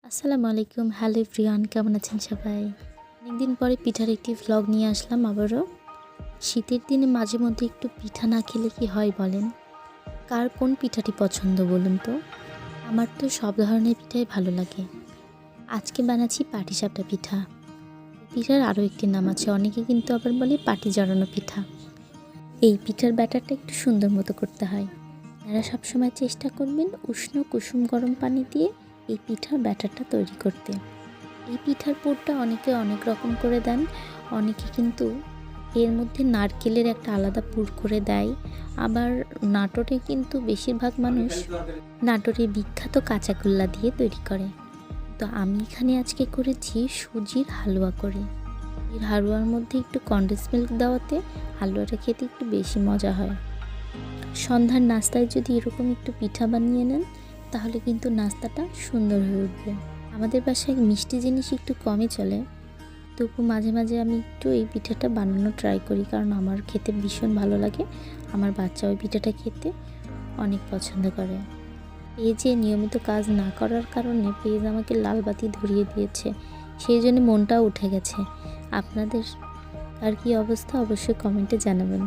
আসসালামু আলাইকুম। Hello everyone, কেমন আছেন সবাই? অনেকদিন পরে পিঠার একটি ভ্লগ নিয়ে আসলাম আবারও। শীতের দিনে মাঝে মধ্যে একটু পিঠা না খেলে কি হয় বলেন? কার কোন পিঠাটি পছন্দ বলুন তো? আমার তো সব ধরনের পিঠাই ভালো লাগে। আজকে বানাচ্ছি পাটিসাপটা পিঠা। পিঠার আরও একটি নাম আছে, অনেকে কিন্তু আবার বলে পাটি জড়ানো পিঠা। এই পিঠার ব্যাটারটা একটু সুন্দর মতো করতে হয়। আপনারা সবসময় চেষ্টা করবেন উষ্ণ কুসুম গরম পানি দিয়ে এই পিঠার ব্যাটারটা তৈরি করতে। এই পিঠার পুরটা অনেকে অনেক রকম করে দেন, অনেকে কিন্তু এর মধ্যে নারকেলের একটা আলাদা পুর করে দেয়। আবার নাটোরে কিন্তু বেশিরভাগ মানুষ নাটোরের বিখ্যাত কাঁচাগোল্লা দিয়ে তৈরি করে। তো আমি এখানে আজকে করেছি সুজির হালুয়া করে। এর হালুয়ার মধ্যে একটু কনডেন্স মিল্ক দেওয়াতে হালুয়াটা খেতে একটু বেশি মজা হয়। সন্ধ্যার নাস্তায় যদি এরকম একটু পিঠা বানিয়ে নেন তাহলে কিন্তু নাস্তাটা সুন্দর হয়ে উঠবে। আমাদের বাসায় মিষ্টি জিনিস একটু কমই চলে, তবু মাঝে মাঝে আমি একটু এই পিঠাটা বানানোর ট্রাই করি, কারণ আমার খেতে ভীষণ ভালো লাগে। আমার বাচ্চা ওই পিঠাটা খেতে অনেক পছন্দ করে। পেজে নিয়মিত কাজ না করার কারণে পেজ আমাকে লাল বাতি ধরিয়ে দিয়েছে, সেই জন্য মনটাও উঠে গেছে। আপনাদের আর কি অবস্থা অবশ্যই কমেন্টে জানাবেন।